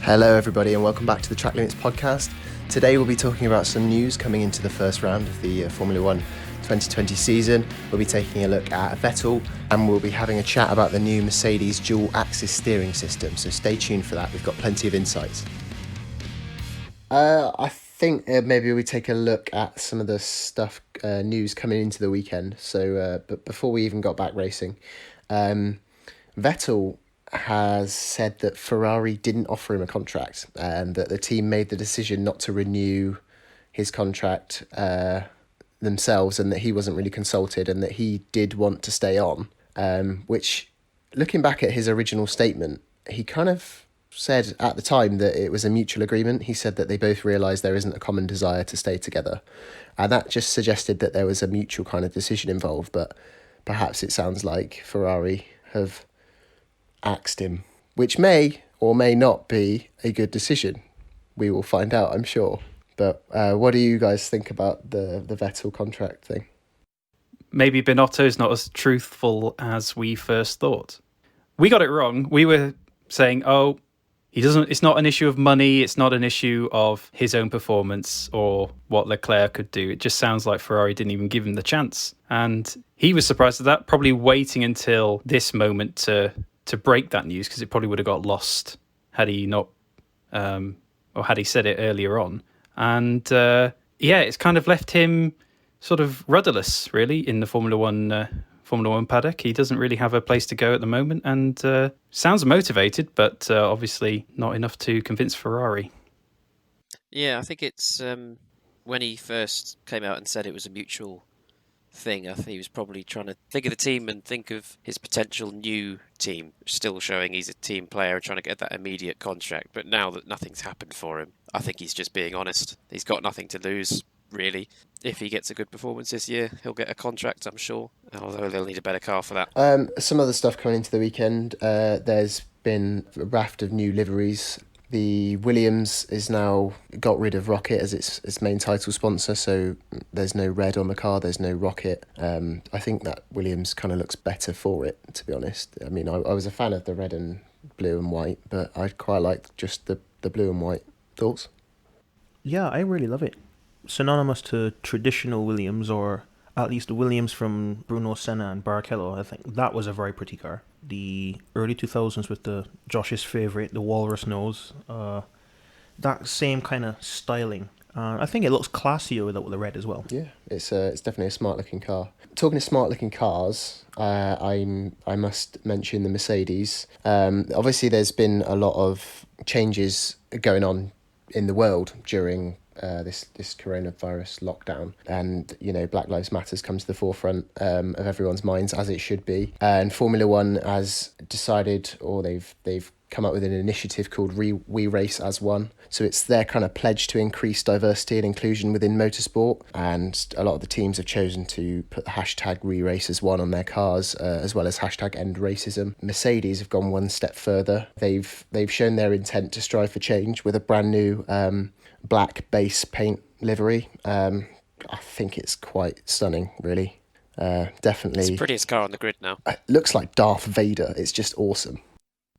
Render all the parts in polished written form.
Hello everybody and welcome back to the Track Limits podcast. Today we'll be talking about some news coming into the first round of the Formula 1 2020 season. We'll be taking a look at Vettel and we'll be having a chat about the new Mercedes dual axis steering system, so stay tuned for that. We've got plenty of insights. I think maybe we take a look at some of the stuff, news coming into the weekend. But before we even got back racing, Vettel has said that Ferrari didn't offer him a contract and that the team made the decision not to renew his contract themselves, and that he wasn't really consulted and that he did want to stay on, which, looking back at his original statement, he kind of said at the time that it was a mutual agreement. He said that they both realised there isn't a common desire to stay together, and that just suggested that there was a mutual kind of decision involved, but perhaps it sounds like Ferrari have axed him, which may or may not be a good decision. We will find out, I'm sure. But what do you guys think about the Vettel contract thing? Maybe Binotto's not as truthful as we first thought. We got it wrong. We were saying, it's not an issue of money, it's not an issue of his own performance or what Leclerc could do. It just sounds like Ferrari didn't even give him the chance. And he was surprised at that, probably waiting until this moment to break that news, because it probably would have got lost had he not, or had he said it earlier on. And it's kind of left him sort of rudderless, really, in the Formula One paddock. He doesn't really have a place to go at the moment, and sounds motivated, but obviously not enough to convince Ferrari. Yeah, I think it's when he first came out and said it was a mutual thing, I think he was probably trying to think of the team and think of his potential new team, still showing he's a team player and trying to get that immediate contract. But now that nothing's happened for him, I think he's just being honest. He's got nothing to lose, really. If he gets a good performance this year, he'll get a contract, I'm sure, although they'll need a better car for that. Some other stuff coming into the weekend. There's been a raft of new liveries. The Williams is now got rid of Rocket as its main title sponsor, so there's no red on the car, there's no Rocket. I think that Williams kind of looks better for it, to be honest. I mean, I was a fan of the red and blue and white, but I quite like just the blue and white. Thoughts? Yeah, I really love it. Synonymous to traditional Williams, or at least the Williams from Bruno Senna and Barrichello. I think that was a very pretty car. The early 2000s with the Josh's favourite, the walrus nose, that same kind of styling. I think it looks classier with the red as well. Yeah, it's definitely a smart looking car. Talking of smart looking cars, I must mention the Mercedes. Obviously, there's been a lot of changes going on in the world during this coronavirus lockdown, and Black Lives Matters come to the forefront of everyone's minds, as it should be. And Formula One has decided, or they've come up with an initiative called We Race as One. So it's their kind of pledge to increase diversity and inclusion within motorsport, and a lot of the teams have chosen to put the hashtag We Race as One on their cars, as well as hashtag End Racism. Mercedes have gone one step further. They've shown their intent to strive for change with a brand new black base paint livery. I think it's quite stunning, really. Definitely. It's the prettiest car on the grid now. It looks like Darth Vader. It's just awesome.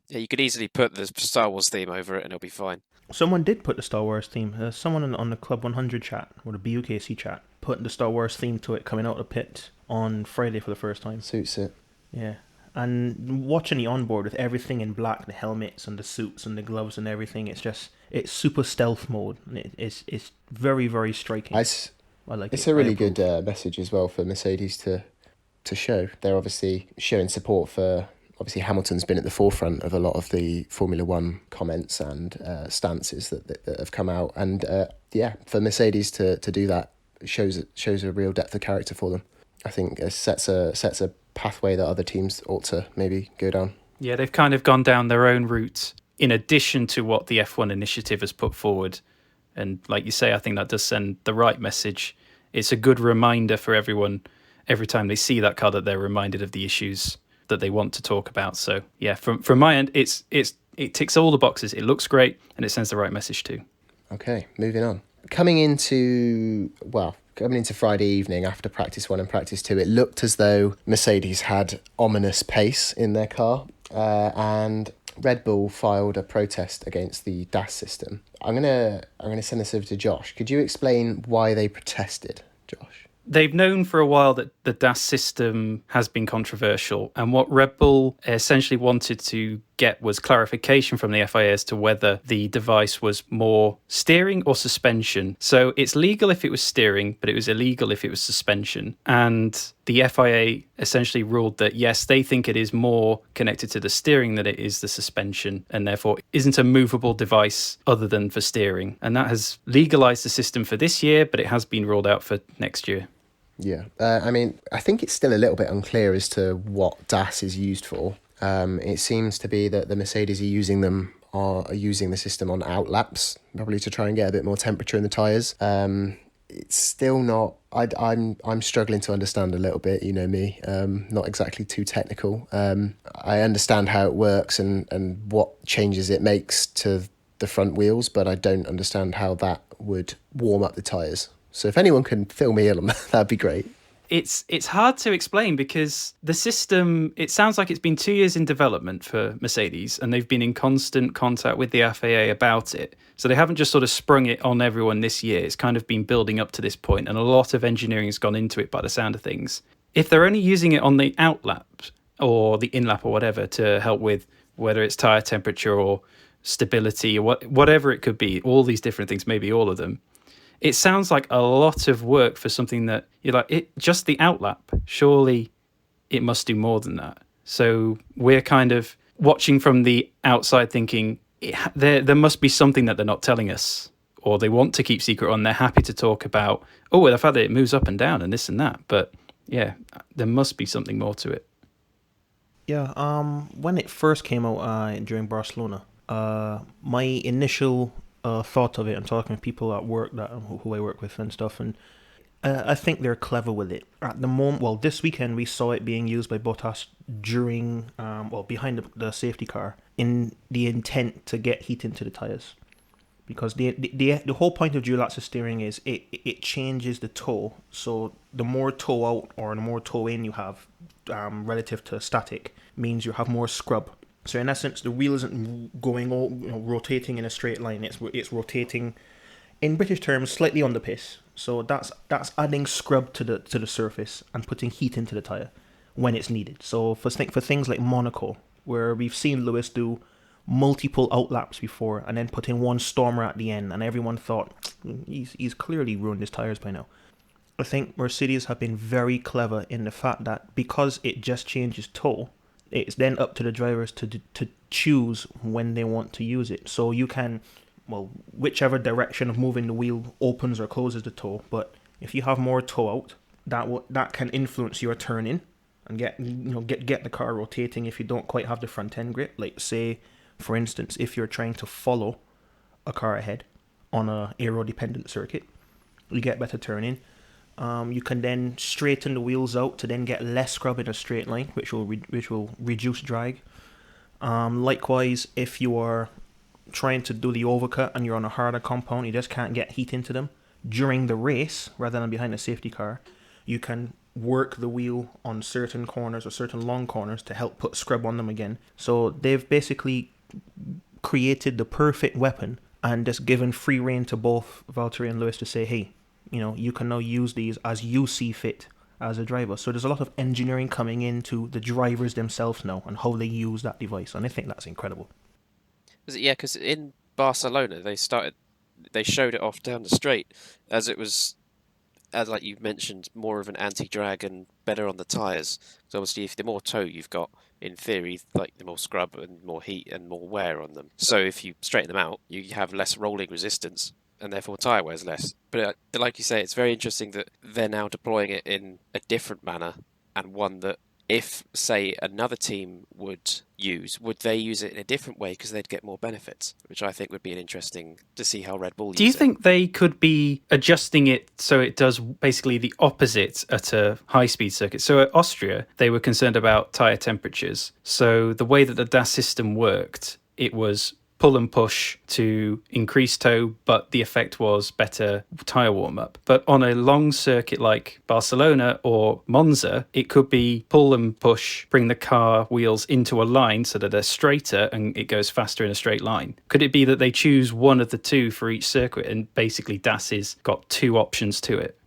Yeah, you could easily put the Star Wars theme over it and it'll be fine. Someone did put the Star Wars theme. Someone on the Club 100 chat, or the BUKC chat, put the Star Wars theme to it coming out of the pit on Friday for the first time. Suits it. Yeah. And watching the onboard with everything in black, the helmets and the suits and the gloves and everything, it's super stealth mode. And it's very, very striking. It's a really good message as well for Mercedes to show. They're obviously showing support for... Obviously, Hamilton's been at the forefront of a lot of the Formula One comments and stances that have come out. And for Mercedes to do that shows a real depth of character for them. I think it sets a pathway that other teams ought to maybe go down. Yeah, they've kind of gone down their own route in addition to what the F1 initiative has put forward. And like you say, I think that does send the right message. It's a good reminder for everyone every time they see that car that they're reminded of the issues that they want to talk about. So yeah, from my end, it ticks all the boxes. It looks great and it sends the right message too. Okay, moving on. Coming into Friday evening after practice 1 and practice 2, it looked as though Mercedes had ominous pace in their car. And Red Bull filed a protest against the DAS system. I'm gonna send this over to Josh. Could you explain why they protested, Josh? They've known for a while that the DAS system has been controversial, and what Red Bull essentially wanted to get was clarification from the FIA as to whether the device was more steering or suspension. So it's legal if it was steering, but it was illegal if it was suspension. And the FIA essentially ruled that, yes, they think it is more connected to the steering than it is the suspension, and therefore isn't a movable device other than for steering. And that has legalized the system for this year, but it has been ruled out for next year. Yeah, I mean, I think it's still a little bit unclear as to what DAS is used for. It seems to be that the Mercedes are using the system on out laps, probably to try and get a bit more temperature in the tyres. It's still not. I'm struggling to understand a little bit. You know me, not exactly too technical. I understand how it works and what changes it makes to the front wheels, but I don't understand how that would warm up the tyres. So if anyone can fill me in on that, that'd be great. It's hard to explain because the system, it sounds like it's been 2 years in development for Mercedes, and they've been in constant contact with the FAA about it. So they haven't just sort of sprung it on everyone this year. It's kind of been building up to this point, and a lot of engineering has gone into it by the sound of things. If they're only using it on the out lap or the in lap or whatever to help with whether it's tyre temperature or stability or whatever it could be, all these different things, maybe all of them, it sounds like a lot of work for something that you're like, it just the outlap. Surely it must do more than that. So we're kind of watching from the outside thinking there must be something that they're not telling us, or they want to keep secret on. They're happy to talk about, the fact that it moves up and down and this and that. But yeah, there must be something more to it. Yeah, when it first came out during Barcelona, my initial thought of it and talking to people at work who I work with and stuff, and I think they're clever with it. At the moment, well, this weekend we saw it being used by Bottas during, behind the safety car in the intent to get heat into the tyres. Because the whole point of dual axis steering is it changes the toe. So the more toe out or the more toe in you have relative to static means you have more scrub. So in essence, the wheel isn't going rotating in a straight line. It's rotating, in British terms, slightly on the piss. So that's adding scrub to the surface and putting heat into the tyre when it's needed. So for things like Monaco, where we've seen Lewis do multiple outlaps before and then put in one stormer at the end, and everyone thought he's clearly ruined his tyres by now. I think Mercedes have been very clever in the fact that because it just changes toe, it's then up to the drivers to choose when they want to use it. So you can, whichever direction of moving the wheel opens or closes the toe. But if you have more toe out, that can influence your turn in and get the car rotating if you don't quite have the front end grip. Like say, for instance, if you're trying to follow a car ahead on a aero-dependent circuit, you get better turn in. You can then straighten the wheels out to then get less scrub in a straight line, which will reduce drag. Likewise, if you are trying to do the overcut and you're on a harder compound, you just can't get heat into them during the race rather than behind a safety car, you can work the wheel on certain corners or certain long corners to help put scrub on them again. So they've basically created the perfect weapon and just given free rein to both Valtteri and Lewis to say, hey, you can now use these as you see fit as a driver. So there's a lot of engineering coming into the drivers themselves now and how they use that device, and I think that's incredible. Yeah, because in Barcelona they showed it off down the straight as it was, as like you mentioned, more of an anti-drag and better on the tyres. So obviously, if the more toe you've got, in theory, like the more scrub and more heat and more wear on them. So if you straighten them out, you have less rolling resistance and therefore tyre wears less. But like you say, it's very interesting that they're now deploying it in a different manner, and one that if, say, another team would they use it in a different way because they'd get more benefits, which I think would be an interesting to see how Red Bull use it. Do you think they could be adjusting it so it does basically the opposite at a high-speed circuit? So at Austria, they were concerned about tyre temperatures. So the way that the DAS system worked, it was pull and push to increase tow, but the effect was better tyre warm-up. But on a long circuit like Barcelona or Monza, it could be pull and push, bring the car wheels into a line so that they're straighter and it goes faster in a straight line. Could it be that they choose one of the two for each circuit and basically Das has got two options to it?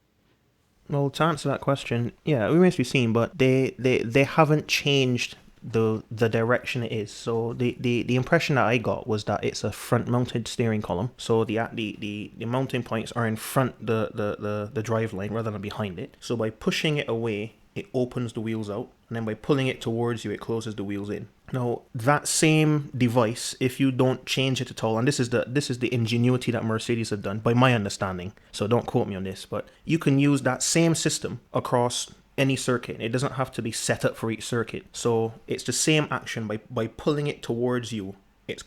Well, to answer that question, yeah, it remains to be seen, but they haven't changed the direction it is. So the impression that I got was that it's a front mounted steering column. So the mounting points are in front the drive line rather than behind it. So by pushing it away, it opens the wheels out, and then by pulling it towards you, it closes the wheels in. Now, that same device, if you don't change it at all, and this is the ingenuity that Mercedes have done, by my understanding, so don't quote me on this, but you can use that same system across any circuit. It doesn't have to be set up for each circuit. So it's the same action. By pulling it towards you, it's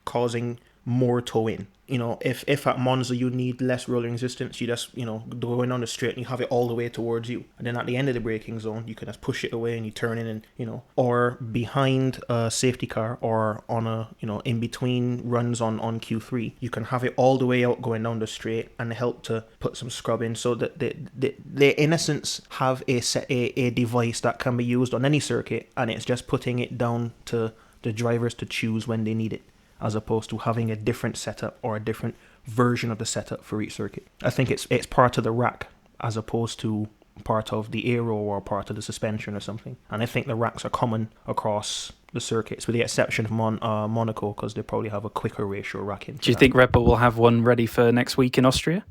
causing more tow in. You know, if at Monza you need less rolling resistance, you just, you know, going on the straight and you have it all the way towards you. And then at the end of the braking zone, you can just push it away and you turn in and, you know, or behind a safety car or on a, you know, in between runs on Q3, you can have it all the way out going down the straight and help to put some scrub in, so that they in essence have a device that can be used on any circuit, and it's just putting it down to the drivers to choose when they need it, as opposed to having a different setup or a different version of the setup for each circuit. I think it's part of the rack as opposed to part of the aero or part of the suspension or something. And I think the racks are common across the circuits, with the exception of Monaco, because they probably have a quicker ratio racking. Do you think Red Bull will have one ready for next week in Austria?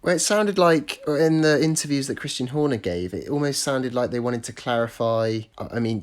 Well, it sounded like in the interviews that Christian Horner gave, it almost sounded like they wanted to clarify. I mean,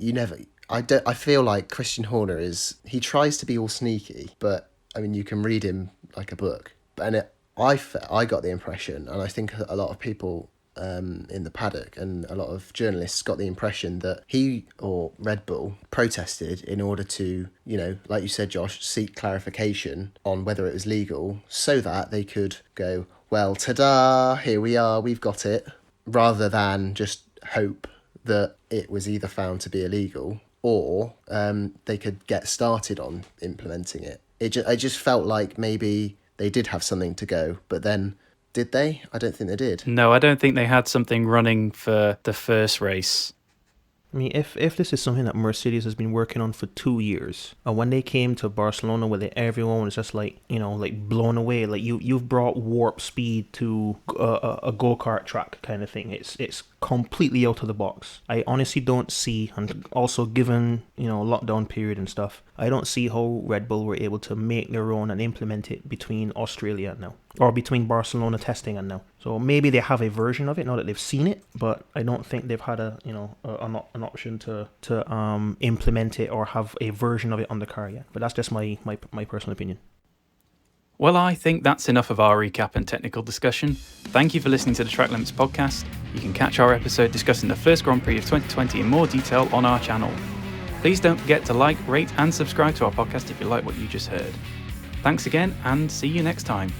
I feel like Christian Horner he tries to be all sneaky, but I mean, you can read him like a book. And I got the impression, and I think a lot of people in the paddock and a lot of journalists got the impression that he or Red Bull protested in order to, you know, like you said, Josh, seek clarification on whether it was legal, so that they could go, well, ta-da, here we are, we've got it, rather than just hope that it was either found to be illegal or they could get started on implementing it. It just felt like maybe they did have something to go, but then did they? I don't think they did. No, I don't think they had something running for the first race. I mean, if this is something that Mercedes has been working on for 2 years, and when they came to Barcelona with it, everyone was just like, you know, like blown away. Like you've brought warp speed to a go-kart track kind of thing. It's completely out of the box. I honestly don't see, and also given, you know, lockdown period and stuff, I don't see how Red Bull were able to make their own and implement it between Australia and now, or between Barcelona testing and now. So maybe they have a version of it now that they've seen it, but I don't think they've had an option to implement it or have a version of it on the car yet. But that's just my personal opinion. Well, I think that's enough of our recap and technical discussion. Thank you for listening to the Track Limits podcast. You can catch our episode discussing the first Grand Prix of 2020 in more detail on our channel. Please don't forget to like, rate and subscribe to our podcast if you like what you just heard. Thanks again and see you next time.